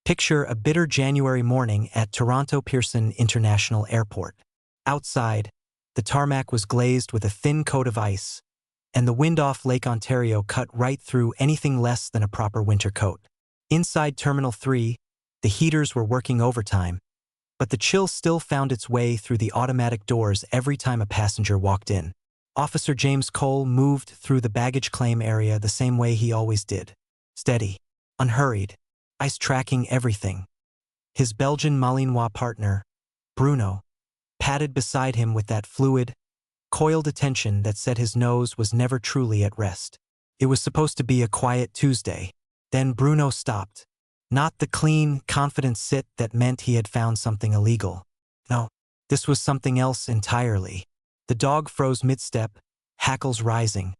Picture a bitter January morning at Toronto Pearson International Airport. Outside, the tarmac was glazed with a thin coat of ice, and the wind off Lake Ontario cut right through anything less than a proper winter coat. Inside Terminal 3, the heaters were working overtime, but the chill still found its way through the automatic doors every time a passenger walked in. Officer James Cole moved through the baggage claim area the same way he always did. Steady, unhurried, eyes tracking everything. His Belgian Malinois partner, Bruno, padded beside him with that fluid, coiled attention that said his nose was never truly at rest. It was supposed to be a quiet Tuesday. Then Bruno stopped. Not the clean, confident sit that meant he had found something illegal. No, this was something else entirely. The dog froze mid-step, hackles rising,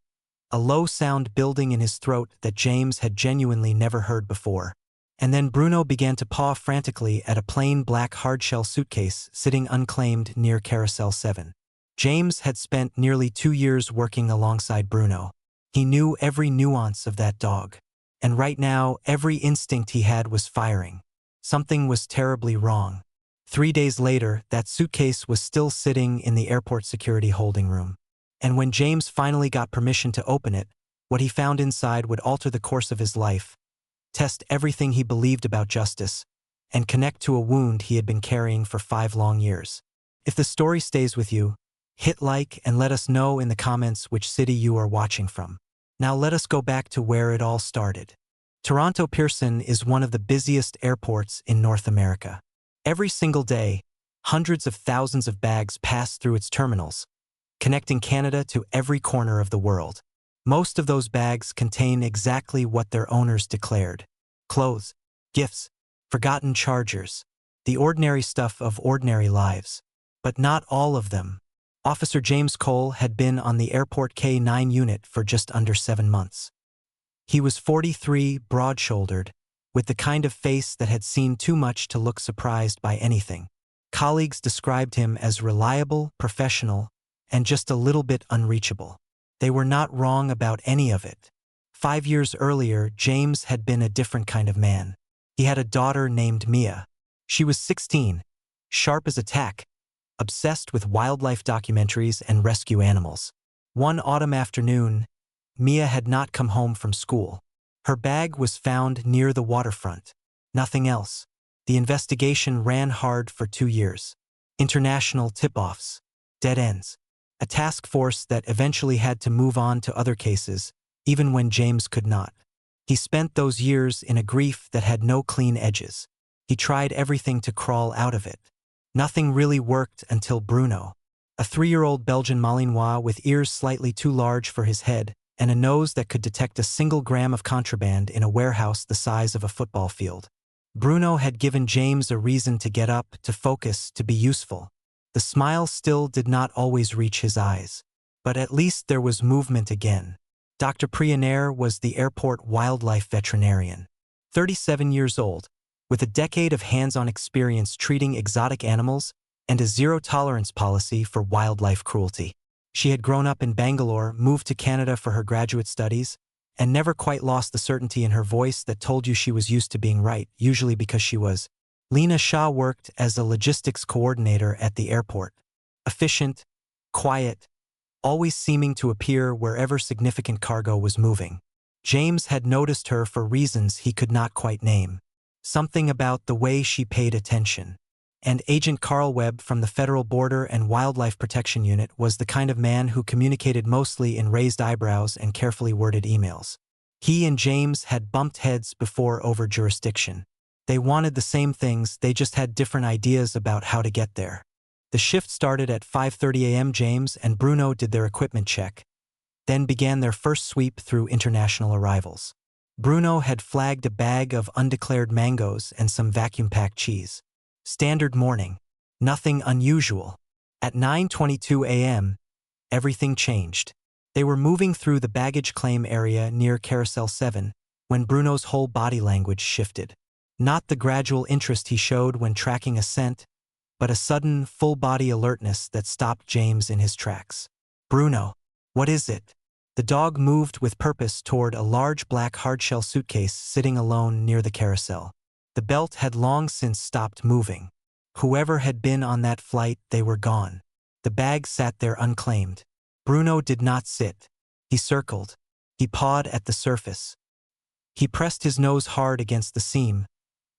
a low sound building in his throat that James had genuinely never heard before. And then Bruno began to paw frantically at a plain black hardshell suitcase sitting unclaimed near Carousel 7. James had spent nearly 2 years working alongside Bruno. He knew every nuance of that dog. And right now, every instinct he had was firing. Something was terribly wrong. 3 days later, that suitcase was still sitting in the airport security holding room. And when James finally got permission to open it, what he found inside would alter the course of his life, test everything he believed about justice, and connect to a wound he had been carrying for 5 long years. If the story stays with you, hit like and let us know in the comments which city you are watching from. Now let us go back to where it all started. Toronto Pearson is one of the busiest airports in North America. Every single day, hundreds of thousands of bags pass through its terminals, connecting Canada to every corner of the world. Most of those bags contain exactly what their owners declared: clothes, gifts, forgotten chargers, the ordinary stuff of ordinary lives. But not all of them. Officer James Cole had been on the airport K9 unit for just under 7 months. He was 43, broad-shouldered, with the kind of face that had seen too much to look surprised by anything. Colleagues described him as reliable, professional, and just a little bit unreachable. They were not wrong about any of it. 5 years earlier, James had been a different kind of man. He had a daughter named Mia. She was 16, sharp as a tack, obsessed with wildlife documentaries and rescue animals. One autumn afternoon, Mia had not come home from school. Her bag was found near the waterfront. Nothing else. The investigation ran hard for 2 years. International tip-offs, dead ends. A task force that eventually had to move on to other cases, even when James could not. He spent those years in a grief that had no clean edges. He tried everything to crawl out of it. Nothing really worked until Bruno, a 3-year-old Belgian Malinois with ears slightly too large for his head and a nose that could detect a single gram of contraband in a warehouse the size of a football field. Bruno had given James a reason to get up, to focus, to be useful. The smile still did not always reach his eyes, but at least there was movement again. Dr. Prianaire was the airport wildlife veterinarian. 37 years old, with a decade of hands-on experience treating exotic animals and a zero-tolerance policy for wildlife cruelty. She had grown up in Bangalore, moved to Canada for her graduate studies, and never quite lost the certainty in her voice that told you she was used to being right, usually because she was. Lena Shaw worked as a logistics coordinator at the airport. Efficient, quiet, always seeming to appear wherever significant cargo was moving. James had noticed her for reasons he could not quite name. Something about the way she paid attention. And Agent Carl Webb from the Federal Border and Wildlife Protection Unit was the kind of man who communicated mostly in raised eyebrows and carefully worded emails. He and James had bumped heads before over jurisdiction. They wanted the same things, they just had different ideas about how to get there. The shift started at 5:30 a.m. James and Bruno did their equipment check, then began their first sweep through international arrivals. Bruno had flagged a bag of undeclared mangoes and some vacuum-packed cheese. Standard morning. Nothing unusual. At 9:22 a.m., everything changed. They were moving through the baggage claim area near Carousel 7 when Bruno's whole body language shifted. Not the gradual interest he showed when tracking a scent, but a sudden, full-body alertness that stopped James in his tracks. "Bruno, what is it?" The dog moved with purpose toward a large black hardshell suitcase sitting alone near the carousel. The belt had long since stopped moving. Whoever had been on that flight, they were gone. The bag sat there unclaimed. Bruno did not sit. He circled. He pawed at the surface. He pressed his nose hard against the seam,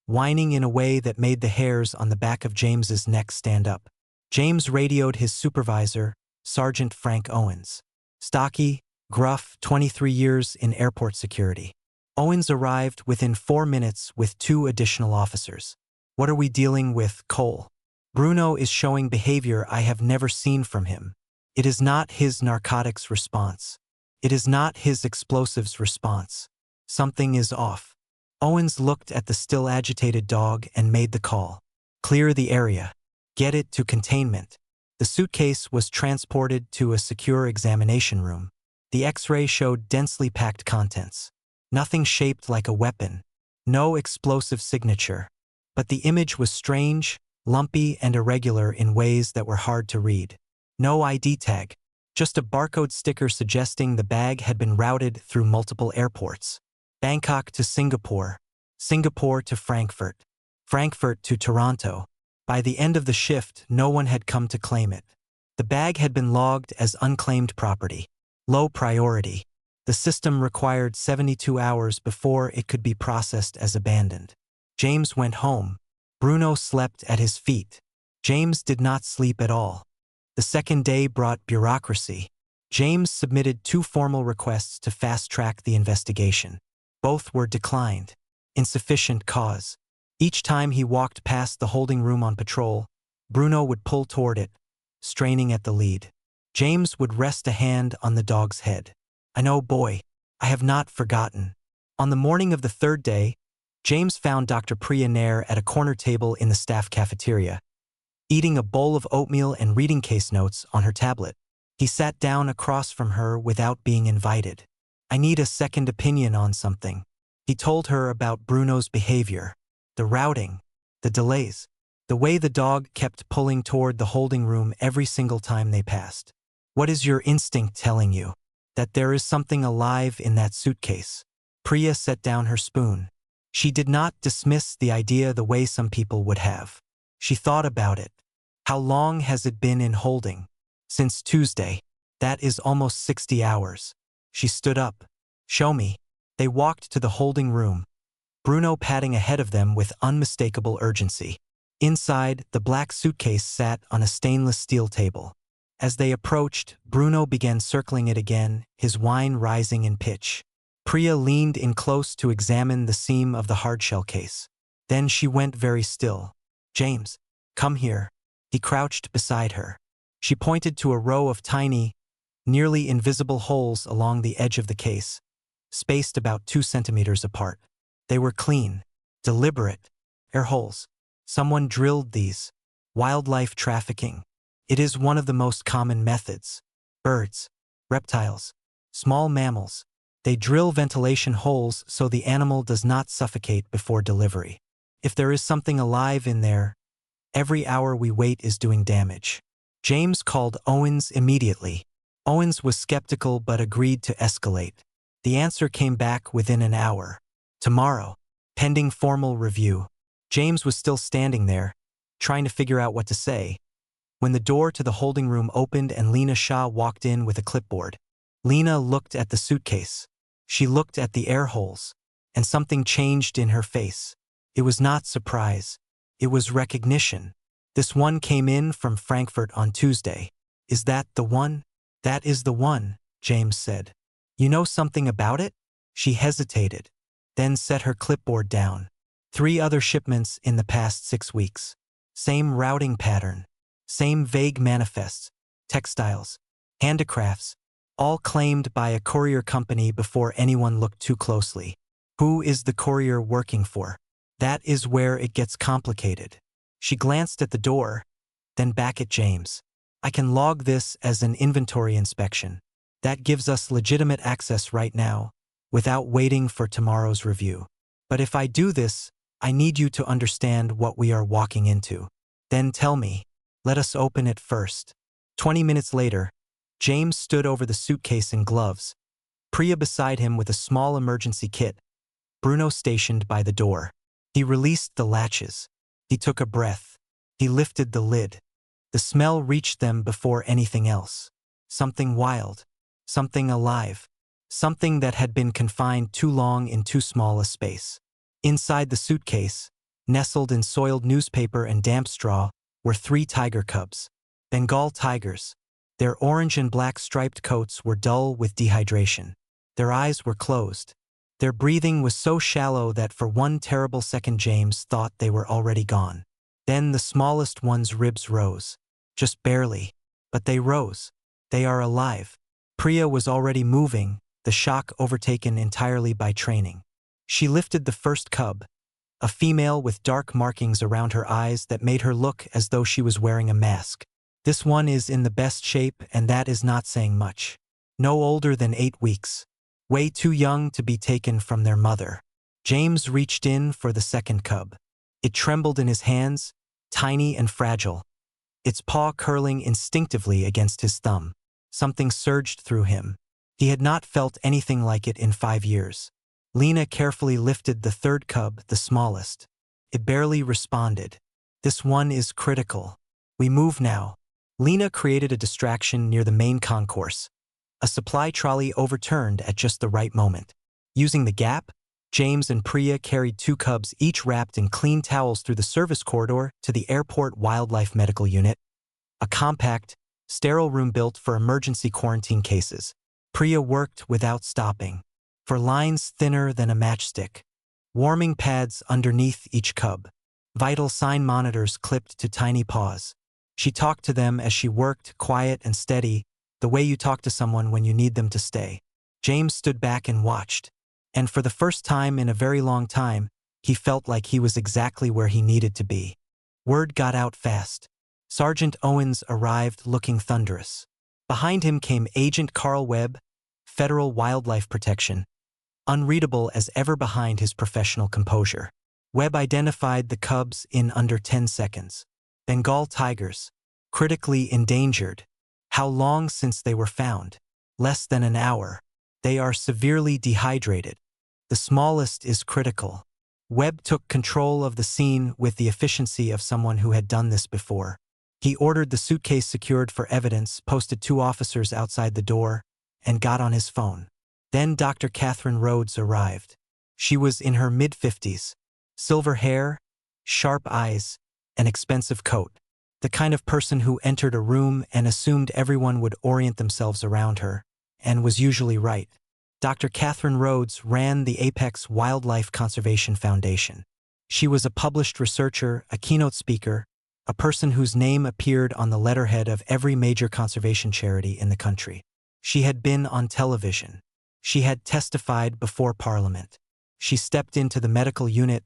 whining in a way that made the hairs on the back of James's neck stand up. James radioed his supervisor, Sergeant Frank Owens. Stocky, gruff, 23 years in airport security. Owens arrived within 4 minutes with 2 additional officers. What are we dealing with, Cole? Bruno is showing behavior I have never seen from him. It is not his narcotics response. It is not his explosives response. Something is off. Owens looked at the still agitated dog and made the call. Clear the area. Get it to containment. The suitcase was transported to a secure examination room. The X-ray showed densely packed contents. Nothing shaped like a weapon. No explosive signature. But the image was strange, lumpy, and irregular in ways that were hard to read. No ID tag. Just a barcode sticker suggesting the bag had been routed through multiple airports. Bangkok to Singapore. Singapore to Frankfurt. Frankfurt to Toronto. By the end of the shift, no one had come to claim it. The bag had been logged as unclaimed property. Low priority. The system required 72 hours before it could be processed as abandoned. James went home. Bruno slept at his feet. James did not sleep at all. The second day brought bureaucracy. James submitted 2 formal requests to fast-track the investigation. Both were declined. Insufficient cause. Each time he walked past the holding room on patrol, Bruno would pull toward it, straining at the lead. James would rest a hand on the dog's head. I know, boy. I have not forgotten. On the morning of the 3rd day, James found Dr. Priya Nair at a corner table in the staff cafeteria, eating a bowl of oatmeal and reading case notes on her tablet. He sat down across from her without being invited. I need a second opinion on something. He told her about Bruno's behavior, the routing, the delays, the way the dog kept pulling toward the holding room every single time they passed. What is your instinct telling you? That there is something alive in that suitcase. Priya set down her spoon. She did not dismiss the idea the way some people would have. She thought about it. How long has it been in holding? Since Tuesday. That is almost 60 hours. She stood up. Show me. They walked to the holding room, Bruno padding ahead of them with unmistakable urgency. Inside, the black suitcase sat on a stainless steel table. As they approached, Bruno began circling it again, his whine rising in pitch. Priya leaned in close to examine the seam of the hardshell case. Then she went very still. James, come here. He crouched beside her. She pointed to a row of tiny, nearly invisible holes along the edge of the case, spaced about 2 centimeters apart. They were clean, deliberate, air holes. Someone drilled these. Wildlife trafficking. It is one of the most common methods. Birds, reptiles, small mammals. They drill ventilation holes so the animal does not suffocate before delivery. If there is something alive in there, every hour we wait is doing damage. James called Owens immediately. Owens was skeptical but agreed to escalate. The answer came back within an hour. Tomorrow, pending formal review. James was still standing there, trying to figure out what to say, when the door to the holding room opened and Lena Shah walked in with a clipboard. Lena looked at the suitcase. She looked at the air holes, and something changed in her face. It was not surprise. It was recognition. This one came in from Frankfurt on Tuesday. Is that the one? That is the one, James said. You know something about it? She hesitated, then set her clipboard down. 3 other shipments in the past 6 weeks. Same routing pattern. Same vague manifests, textiles, handicrafts, all claimed by a courier company before anyone looked too closely. Who is the courier working for? That is where it gets complicated. She glanced at the door, then back at James. I can log this as an inventory inspection. That gives us legitimate access right now, without waiting for tomorrow's review. But if I do this, I need you to understand what we are walking into. Then tell me. Let us open it first. 20 minutes later, James stood over the suitcase and gloves, Priya beside him with a small emergency kit, Bruno stationed by the door. He released the latches. He took a breath. He lifted the lid. The smell reached them before anything else. Something wild. Something alive. Something that had been confined too long in too small a space. Inside the suitcase, nestled in soiled newspaper and damp straw, were 3 tiger cubs. Bengal tigers. Their orange and black striped coats were dull with dehydration. Their eyes were closed. Their breathing was so shallow that for one terrible second James thought they were already gone. Then the smallest one's ribs rose. Just barely. But they rose. They are alive. Priya was already moving, the shock overtaken entirely by training. She lifted the first cub, a female with dark markings around her eyes that made her look as though she was wearing a mask. This one is in the best shape, and that is not saying much. No older than 8 weeks. Way too young to be taken from their mother. James reached in for the second cub. It trembled in his hands, tiny and fragile, its paw curling instinctively against his thumb. Something surged through him. He had not felt anything like it in 5 years. Lena carefully lifted the third cub, the smallest. It barely responded. This one is critical. We move now. Lena created a distraction near the main concourse. A supply trolley overturned at just the right moment. Using the gap, James and Priya carried 2 cubs each wrapped in clean towels through the service corridor to the airport wildlife medical unit, a compact, sterile room built for emergency quarantine cases. Priya worked without stopping, for lines thinner than a matchstick, warming pads underneath each cub, vital sign monitors clipped to tiny paws. She talked to them as she worked, quiet and steady, the way you talk to someone when you need them to stay. James stood back and watched, and for the first time in a very long time, he felt like he was exactly where he needed to be. Word got out fast. Sergeant Owens arrived looking thunderous. Behind him came Agent Carl Webb, Federal Wildlife Protection, unreadable as ever behind his professional composure. Webb identified the cubs in under 10 seconds. Bengal tigers, critically endangered. How long since they were found? Less than an hour. They are severely dehydrated. The smallest is critical. Webb took control of the scene with the efficiency of someone who had done this before. He ordered the suitcase secured for evidence, posted 2 officers outside the door, and got on his phone. Then Dr. Catherine Rhodes arrived. She was in her mid-50s. Silver hair, sharp eyes, an expensive coat. The kind of person who entered a room and assumed everyone would orient themselves around her, and was usually right. Dr. Catherine Rhodes ran the Apex Wildlife Conservation Foundation. She was a published researcher, a keynote speaker, a person whose name appeared on the letterhead of every major conservation charity in the country. She had been on television. She had testified before Parliament. She stepped into the medical unit,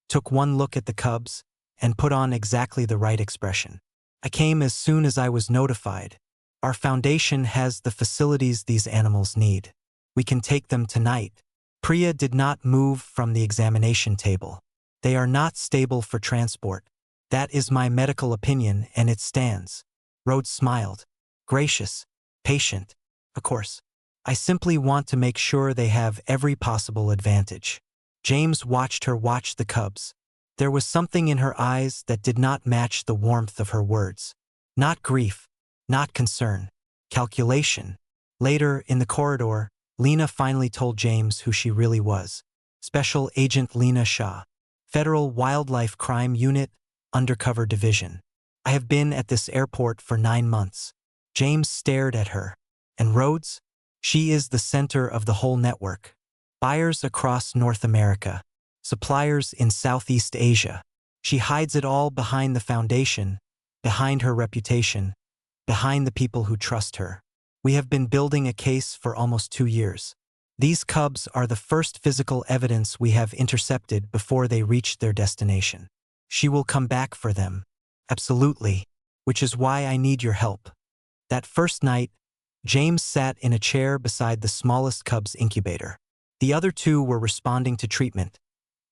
took one look at the cubs, and put on exactly the right expression. I came as soon as I was notified. Our foundation has the facilities these animals need. We can take them tonight. Priya did not move from the examination table. They are not stable for transport. That is my medical opinion, and it stands. Rhodes smiled. Gracious, patient. Of course. I simply want to make sure they have every possible advantage. James watched her watch the cubs. There was something in her eyes that did not match the warmth of her words. Not grief, not concern, calculation. Later, in the corridor, Lena finally told James who she really was. Special Agent Lena Shah, Federal Wildlife Crime Unit, Undercover Division. I have been at this airport for 9 months. James stared at her. And Rhodes? She is the center of the whole network. Buyers across North America. Suppliers in Southeast Asia. She hides it all behind the foundation, behind her reputation, behind the people who trust her. We have been building a case for almost 2 years. These cubs are the first physical evidence we have intercepted before they reach their destination. She will come back for them. Absolutely. Which is why I need your help. That first night, James sat in a chair beside the smallest cub's incubator. The other 2 were responding to treatment,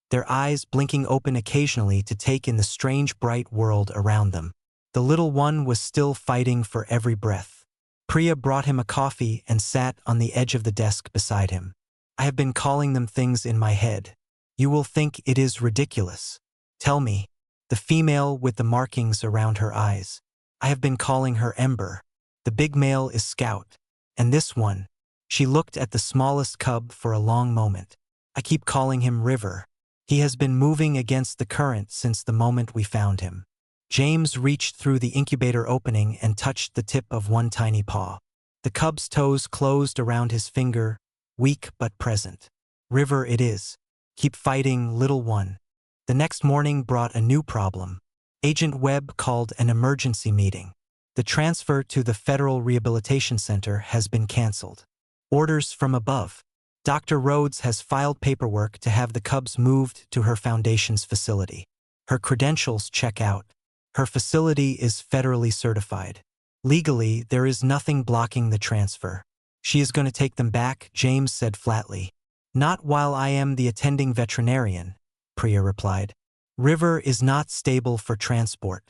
their eyes blinking open occasionally to take in the strange bright world around them. The little one was still fighting for every breath. Priya brought him a coffee and sat on the edge of the desk beside him. I have been calling them things in my head. You will think it is ridiculous. Tell me, the female with the markings around her eyes. I have been calling her Ember. The big male is Scout. And this one, she looked at the smallest cub for a long moment. I keep calling him River. He has been moving against the current since the moment we found him. James reached through the incubator opening and touched the tip of one tiny paw. The cub's toes closed around his finger, weak but present. River it is. Keep fighting, little one. The next morning brought a new problem. Agent Webb called an emergency meeting. The transfer to the Federal Rehabilitation Center has been canceled. Orders from above. Dr. Rhodes has filed paperwork to have the cubs moved to her foundation's facility. Her credentials check out. Her facility is federally certified. Legally, there is nothing blocking the transfer. She is going to take them back, James said flatly. Not while I am the attending veterinarian, Priya replied. River is not stable for transport.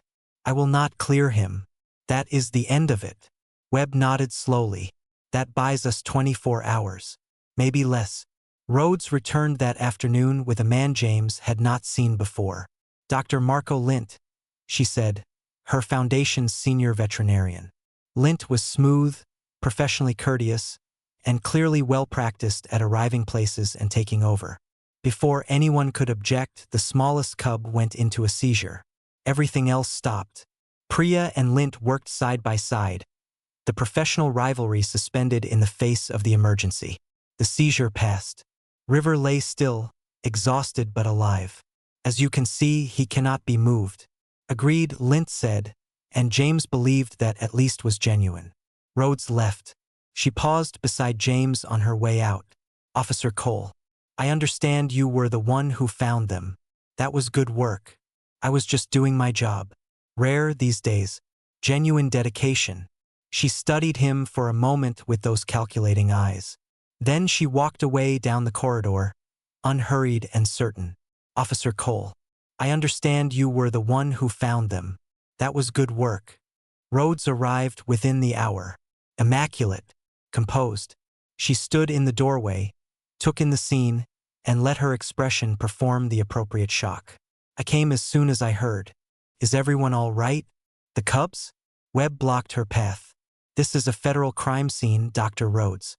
I will not clear him. That is the end of it. Webb nodded slowly. That buys us 24 hours. Maybe less. Rhodes returned that afternoon with a man James had not seen before. Dr. Marco Lint, she said, her foundation's senior veterinarian. Lint was smooth, professionally courteous, and clearly well-practiced at arriving places and taking over. Before anyone could object, the smallest cub went into a seizure. Everything else stopped. Priya and Lint worked side by side, the professional rivalry suspended in the face of the emergency. The seizure passed. River lay still, exhausted but alive. As you can see, he cannot be moved. Agreed, Lint said, and James believed that at least was genuine. Rhodes left. She paused beside James on her way out. Officer Cole, I understand you were the one who found them. That was good work. I was just doing my job. Rare these days. Genuine dedication. She studied him for a moment with those calculating eyes. Then she walked away down the corridor, unhurried and certain. Officer Cole, I understand you were the one who found them. That was good work. Rhodes arrived within the hour. Immaculate, composed. She stood in the doorway, took in the scene, and let her expression perform the appropriate shock. I came as soon as I heard. Is everyone all right? The cubs? Webb blocked her path. This is a federal crime scene, Dr. Rhodes.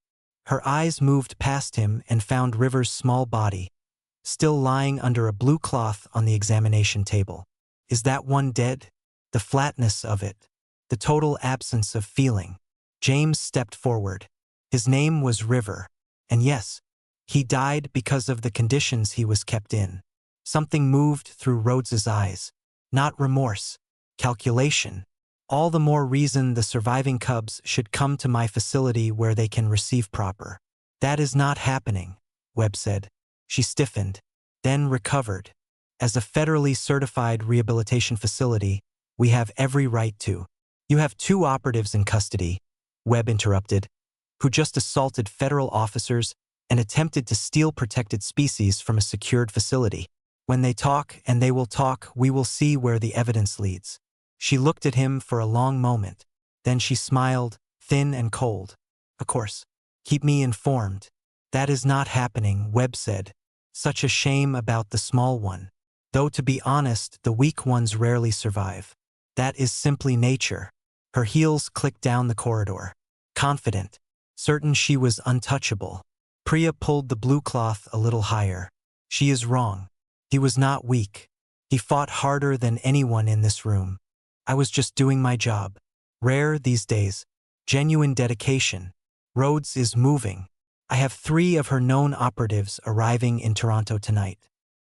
Her eyes moved past him and found River's small body, still lying under a blue cloth on the examination table. Is that one dead? The flatness of it. The total absence of feeling. James stepped forward. His name was River. And yes, he died because of the conditions he was kept in. Something moved through Rhodes's eyes. Not remorse. Calculation. All the more reason the surviving cubs should come to my facility where they can receive proper. That is not happening, Webb said. She stiffened, then recovered. As a federally certified rehabilitation facility, we have every right to. You have 2 operatives in custody, Webb interrupted, who just assaulted federal officers and attempted to steal protected species from a secured facility. When they talk, and they will talk, we will see where the evidence leads. She looked at him for a long moment. Then she smiled, thin and cold. Of course. Keep me informed. That is not happening, Webb said. Such a shame about the small one. Though to be honest, the weak ones rarely survive. That is simply nature. Her heels clicked down the corridor. Confident. Certain she was untouchable. Priya pulled the blue cloth a little higher. She is wrong. He was not weak. He fought harder than anyone in this room. I was just doing my job. Rare these days. Genuine dedication. Rhodes is moving. I have 3 of her known operatives arriving in Toronto tonight.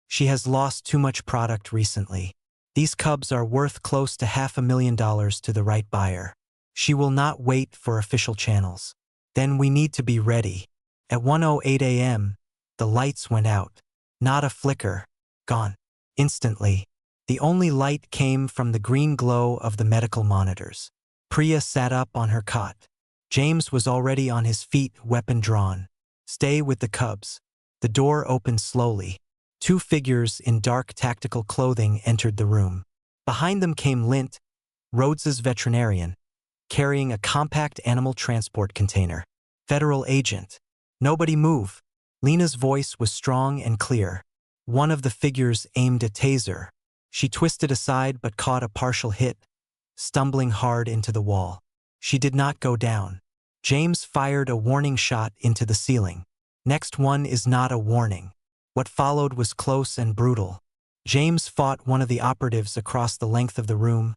She has lost too much product recently. These cubs are worth close to $500,000 to the right buyer. She will not wait for official channels. Then we need to be ready. At 1:08 a.m., the lights went out. Not a flicker. Gone. Instantly. The only light came from the green glow of the medical monitors. Priya sat up on her cot. James was already on his feet, weapon drawn. Stay with the cubs. The door opened slowly. 2 figures in dark tactical clothing entered the room. Behind them came Lint, Rhodes's veterinarian, carrying a compact animal transport container. Federal agent. Nobody move. Lena's voice was strong and clear. One of the figures aimed a taser. She twisted aside but caught a partial hit, stumbling hard into the wall. She did not go down. James fired a warning shot into the ceiling. Next one is not a warning. What followed was close and brutal. James fought one of the operatives across the length of the room,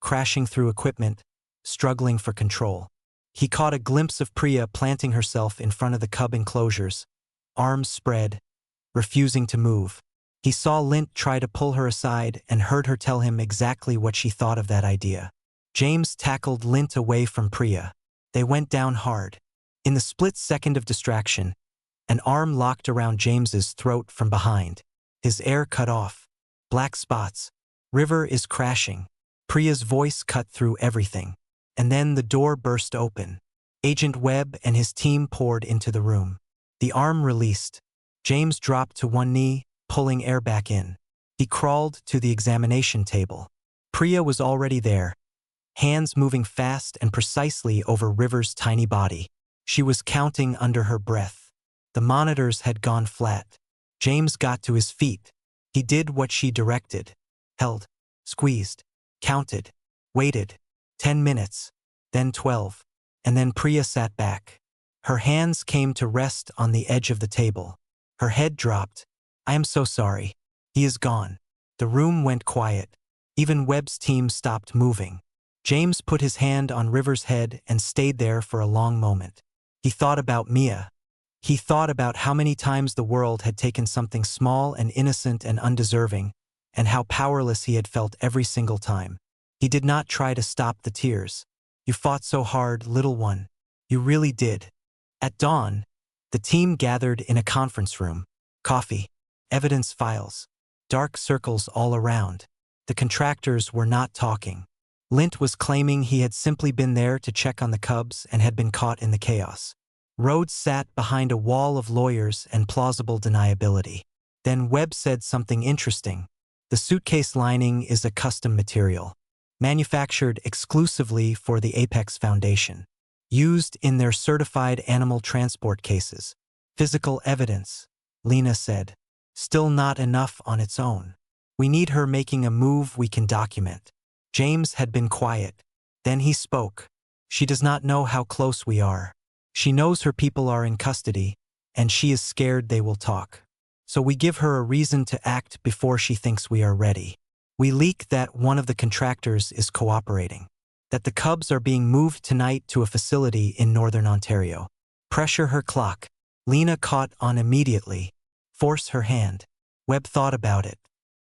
crashing through equipment, struggling for control. He caught a glimpse of Priya planting herself in front of the cub enclosures, arms spread, refusing to move. He saw Lint try to pull her aside and heard her tell him exactly what she thought of that idea. James tackled Lint away from Priya. They went down hard. In the split second of distraction, an arm locked around James's throat from behind. His air cut off. Black spots. River is crashing. Priya's voice cut through everything. And then the door burst open. Agent Webb and his team poured into the room. The arm released. James dropped to one knee, pulling air back in. He crawled to the examination table. Priya was already there, hands moving fast and precisely over River's tiny body. She was counting under her breath. The monitors had gone flat. James got to his feet. He did what she directed. Held, squeezed, counted, waited. 10 minutes, then 12, and then Priya sat back. Her hands came to rest on the edge of the table. Her head dropped. I am so sorry. He is gone. The room went quiet. Even Webb's team stopped moving. James put his hand on River's head and stayed there for a long moment. He thought about Mia. He thought about how many times the world had taken something small and innocent and undeserving, and how powerless he had felt every single time. He did not try to stop the tears. You fought so hard, little one. You really did. At dawn, the team gathered in a conference room. Coffee, evidence files, dark circles all around. The contractors were not talking. Lint was claiming he had simply been there to check on the Cubs and had been caught in the chaos. Rhodes sat behind a wall of lawyers and plausible deniability. Then Webb said something interesting. The suitcase lining is a custom material, manufactured exclusively for the Apex Foundation, used in their certified animal transport cases. Physical evidence, Lena said. Still not enough on its own. We need her making a move we can document. James had been quiet. Then he spoke. She does not know how close we are. She knows her people are in custody, and she is scared they will talk. So we give her a reason to act before she thinks we are ready. We leak that one of the contractors is cooperating, that the Cubs are being moved tonight to a facility in northern Ontario. Pressure her clock. Lena caught on immediately. Force her hand. Webb thought about it,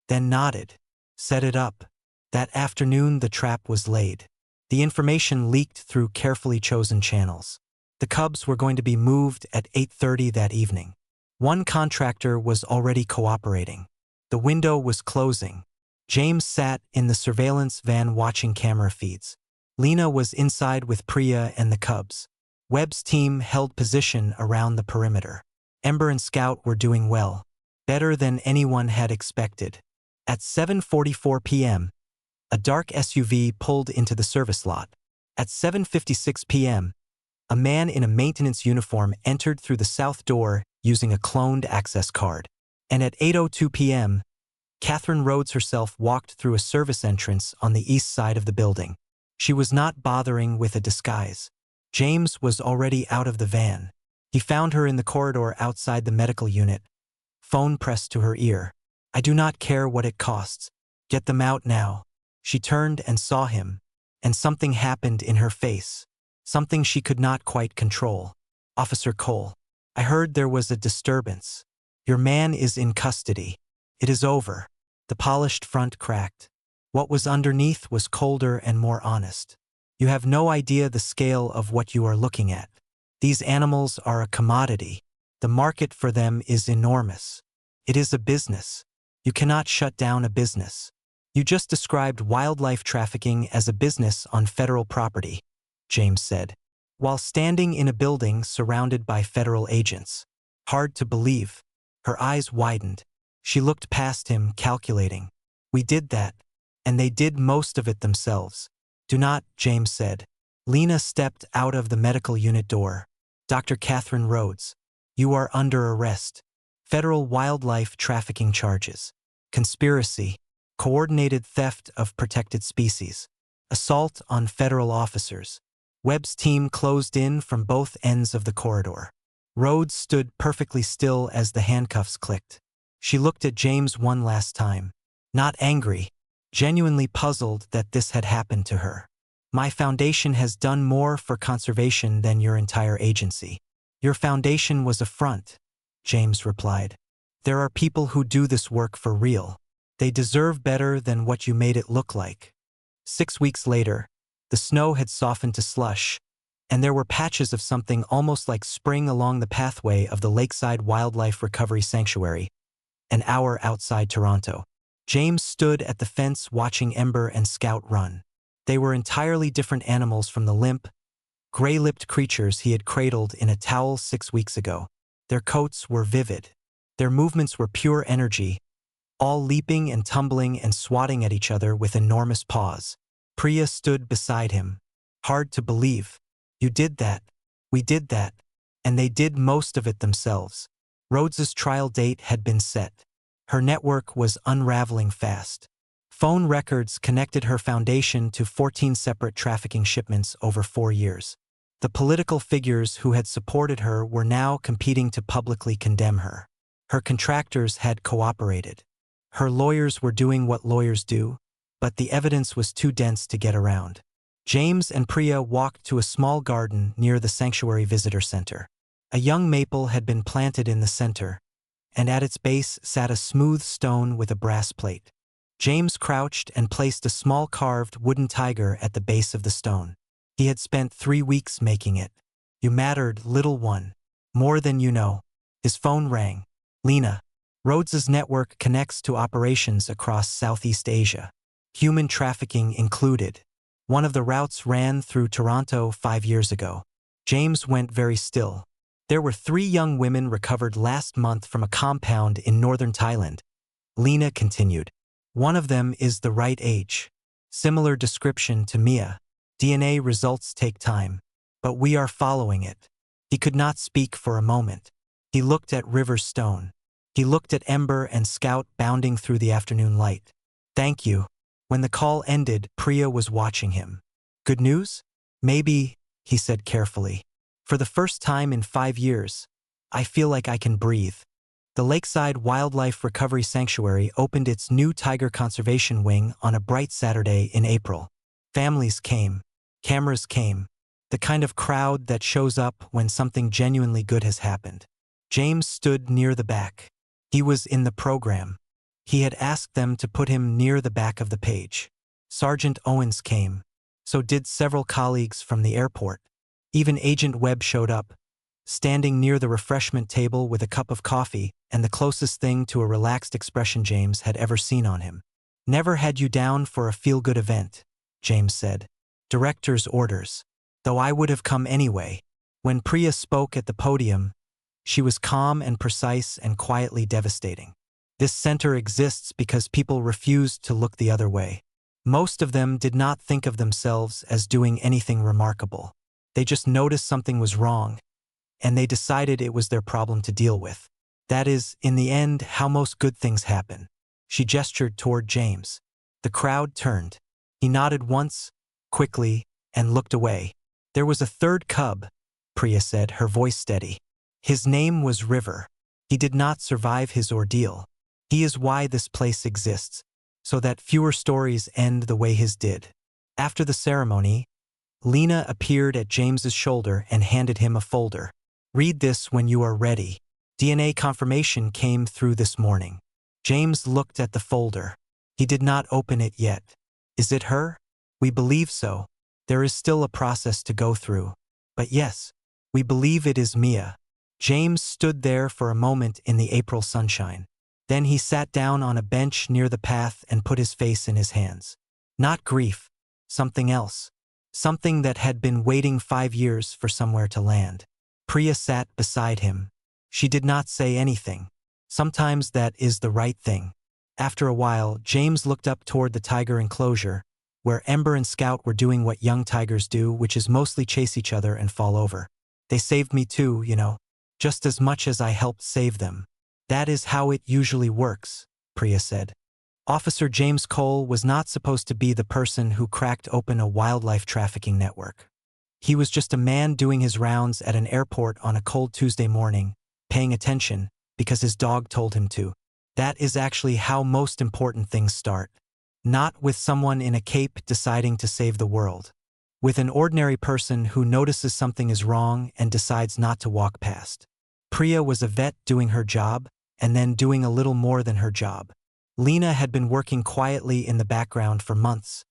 then nodded. Set it up. That afternoon the trap was laid. The information leaked through carefully chosen channels. The Cubs were going to be moved at 8:30 that evening. One contractor was already cooperating. The window was closing. James sat in the surveillance van watching camera feeds. Lena was inside with Priya and the Cubs. Webb's team held position around the perimeter. Ember and Scout were doing well, better than anyone had expected. At 7:44 p.m., a dark SUV pulled into the service lot. At 7:56 p.m., a man in a maintenance uniform entered through the south door using a cloned access card. And at 8:02 p.m., Catherine Rhodes herself walked through a service entrance on the east side of the building. She was not bothering with a disguise. James was already out of the van. He found her in the corridor outside the medical unit, phone pressed to her ear. I do not care what it costs. Get them out now. She turned and saw him, and something happened in her face. Something she could not quite control. Officer Cole, I heard there was a disturbance. Your man is in custody. It is over. The polished front cracked. What was underneath was colder and more honest. You have no idea the scale of what you are looking at. These animals are a commodity. The market for them is enormous. It is a business. You cannot shut down a business. You just described wildlife trafficking as a business on federal property, James said, while standing in a building surrounded by federal agents. Hard to believe. Her eyes widened. She looked past him, calculating. We did that, and they did most of it themselves. Do not, James said. Lena stepped out of the medical unit door. Dr. Catherine Rhodes, you are under arrest. federal wildlife trafficking charges, conspiracy, coordinated theft of protected species, assault on federal officers. Webb's team closed in from both ends of the corridor. Rhodes stood perfectly still as the handcuffs clicked. She looked at James one last time. Not angry, genuinely puzzled that this had happened to her. My foundation has done more for conservation than your entire agency. Your foundation was a front, James replied. There are people who do this work for real. They deserve better than what you made it look like. 6 weeks later, the snow had softened to slush, and there were patches of something almost like spring along the pathway of the Lakeside Wildlife Recovery Sanctuary, an hour outside Toronto. James stood at the fence watching Ember and Scout run. They were entirely different animals from the limp, gray-lipped creatures he had cradled in a towel 6 weeks ago. Their coats were vivid. Their movements were pure energy, all leaping and tumbling and swatting at each other with enormous paws. Priya stood beside him. Hard to believe. You did that. We did that. And they did most of it themselves. Rhodes's trial date had been set. Her network was unraveling fast. Phone records connected her foundation to 14 separate trafficking shipments over 4 years. The political figures who had supported her were now competing to publicly condemn her. Her contractors had cooperated. Her lawyers were doing what lawyers do, but the evidence was too dense to get around. James and Priya walked to a small garden near the Sanctuary Visitor Center. A young maple had been planted in the center, and at its base sat a smooth stone with a brass plate. James crouched and placed a small carved wooden tiger at the base of the stone. He had spent 3 weeks making it. You mattered, little one. More than you know. His phone rang. Lena. Rhodes's network connects to operations across Southeast Asia. Human trafficking included. One of the routes ran through Toronto 5 years ago. James went very still. There were 3 young women recovered last month from a compound in northern Thailand. Lena continued. One of them is the right age. Similar description to Mia. DNA results take time, but we are following it. He could not speak for a moment. He looked at River's stone. He looked at Ember and Scout bounding through the afternoon light. Thank you. When the call ended, Priya was watching him. Good news? Maybe, he said carefully. For the first time in 5 years, I feel like I can breathe. The Lakeside Wildlife Recovery Sanctuary opened its new tiger conservation wing on a bright Saturday in April. Families came. Cameras came. The kind of crowd that shows up when something genuinely good has happened. James stood near the back. He was in the program. He had asked them to put him near the back of the page. Sergeant Owens came. So did several colleagues from the airport. Even Agent Webb showed up, standing near the refreshment table with a cup of coffee and the closest thing to a relaxed expression James had ever seen on him. Never had you down for a feel-good event, James said. Director's orders. Though I would have come anyway. When Priya spoke at the podium, she was calm and precise and quietly devastating. This center exists because people refused to look the other way. Most of them did not think of themselves as doing anything remarkable. They just noticed something was wrong, and they decided it was their problem to deal with. That is, in the end, how most good things happen. She gestured toward James. The crowd turned. He nodded once, quickly, and looked away. There was a third cub, Priya said, her voice steady. His name was River. He did not survive his ordeal. He is why this place exists, so that fewer stories end the way his did. After the ceremony, Lena appeared at James's shoulder and handed him a folder. Read this when you are ready. DNA confirmation came through this morning. James looked at the folder. He did not open it yet. Is it her? We believe so. There is still a process to go through. But yes, we believe it is Mia. James stood there for a moment in the April sunshine. Then he sat down on a bench near the path and put his face in his hands. Not grief. Something else. Something that had been waiting 5 years for somewhere to land. Priya sat beside him. She did not say anything. Sometimes that is the right thing. After a while, James looked up toward the tiger enclosure, where Ember and Scout were doing what young tigers do, which is mostly chase each other and fall over. They saved me too, you know, just as much as I helped save them. That is how it usually works, Priya said. Officer James Cole was not supposed to be the person who cracked open a wildlife trafficking network. He was just a man doing his rounds at an airport on a cold Tuesday morning, paying attention because his dog told him to. That is actually how most important things start. Not with someone in a cape deciding to save the world. With an ordinary person who notices something is wrong and decides not to walk past. Priya was a vet doing her job, and then doing a little more than her job. Lena had been working quietly in the background for months,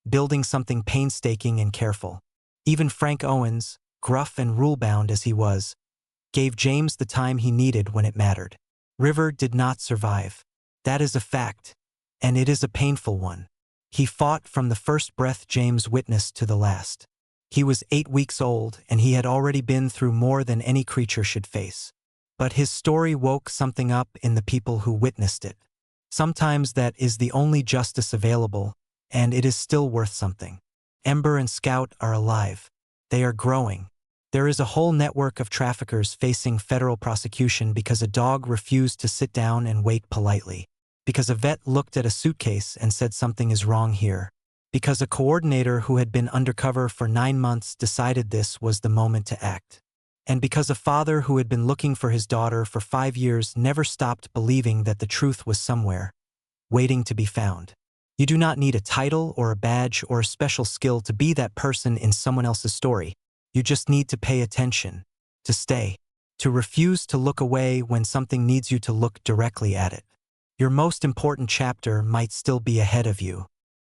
building something painstaking and careful. Even Frank Owens, gruff and rule-bound as he was, gave James the time he needed when it mattered. River did not survive. That is a fact, and it is a painful one. He fought from the first breath James witnessed to the last. He was 8 weeks old, and he had already been through more than any creature should face. But his story woke something up in the people who witnessed it. Sometimes that is the only justice available, and it is still worth something. Ember and Scout are alive. They are growing. There is a whole network of traffickers facing federal prosecution because a dog refused to sit down and wait politely. Because a vet looked at a suitcase and said something is wrong here. Because a coordinator who had been undercover for 9 months decided this was the moment to act. And because a father who had been looking for his daughter for 5 years never stopped believing that the truth was somewhere, waiting to be found. You do not need a title or a badge or a special skill to be that person in someone else's story. You just need to pay attention, to stay, to refuse to look away when something needs you to look directly at it. Your most important chapter might still be ahead of you.